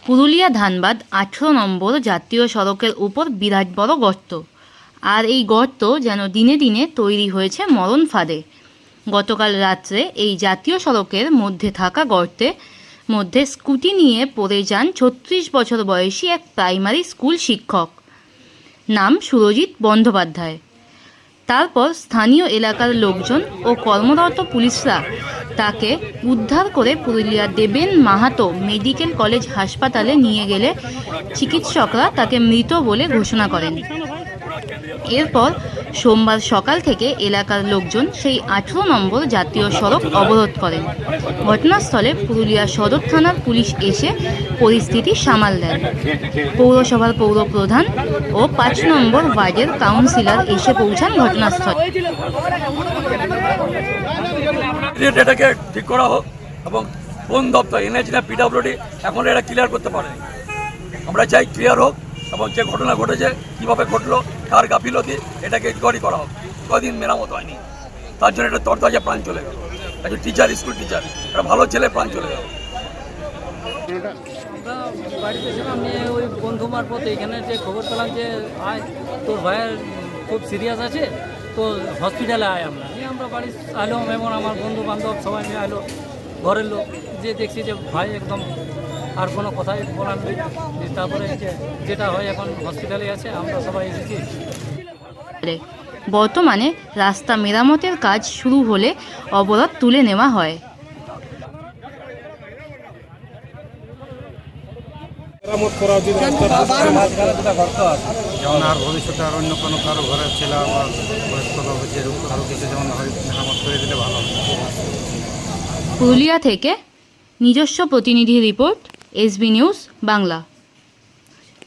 পুরুলিয়া ধানবাদ 18 নম্বর জাতীয় সড়কের উপর বিরাট বড় গর্ত। আর এই গর্ত যেন দিনে দিনে তৈরি হয়েছে মরণ ফাঁদে। গতকাল রাত্রে এই জাতীয় সড়কের মধ্যে থাকা গর্তে মধ্যে স্কুটি নিয়ে পড়ে যান 36 বছর বয়সী এক প্রাইমারি স্কুল শিক্ষক, নাম সুরজিৎ বন্দ্যোপাধ্যায়। তারপর স্থানীয় এলাকার লোকজন ও কর্মরত পুলিশরা তাকে উদ্ধার করে পুরুলিয়া দেবেন মাহাতো মেডিকেল কলেজ হাসপাতালে নিয়ে গেলে চিকিৎসকরা তাকে মৃত বলে ঘোষণা করেন। এরপর সোমবার সকাল থেকে এলাকার লোকজন সেই 18 নম্বর জাতীয় সড়ক অবরোধ করেন। ঘটনাস্থলে পুরুলিয়া সদর থানার পুলিশ এসে পরিস্থিতি সামাল দেন। পৌরসভার পৌর প্রধান ও 5 নম্বর ওয়ার্ডের কাউন্সিলর এসে পৌঁছান ঘটনাস্থলে। এটাকে ঠিক করা হোক এবং কোন দপ্তর এনএইচডি না পিডব্লিউডি এখন এটা ক্লিয়ার করতে পারেনি। আমরা চাই ক্লিয়ার হোক এবং যে ঘটনা ঘটেছে কীভাবে ঘটলো, কার গাফিলতি, এটাকে ইনকোয়ারি করা হোক। কদিন মেরামত হয়নি, তার জন্য এটা তরতাজা প্রাণ চলে গেল। একজন টিচার, স্কুল টিচার, একটা ভালো ছেলে প্রাণ চলে গেল। আমরা বাড়িতে ছিলাম, নিয়ে ওই বন্ধু মারফত এখানে যে খবর পেলাম যে আয় তোর ভাইয়ের খুব সিরিয়াস আছে, তো হসপিটালে আয়। আমরা বাড়ি আইলাম এবং আমার বন্ধু বান্ধব সবাই মিলে আইলো, ঘরের লোক, যে দেখছি যে ভাই একদম আর কোনো কথাই বলার নেই। তারপরে যেটা হয় এখন হসপিটালে আছে, আমরা সবাই এসেছি। বর্তমানে রাস্তা মেরামতের কাজ শুরু হলে অবরোধ তুলে নেওয়া হয়। যেমন আর ভবিষ্যতে আর অন্য কোনো কারো ঘরের ছেলে আবার বয়স্ক যেরকম কারো কিছু যেমন মেরামত করে দিলে ভালো। পুরুলিয়া থেকে নিজস্ব প্রতিনিধি রিপোর্ট, এসবি নিউজ বাংলা।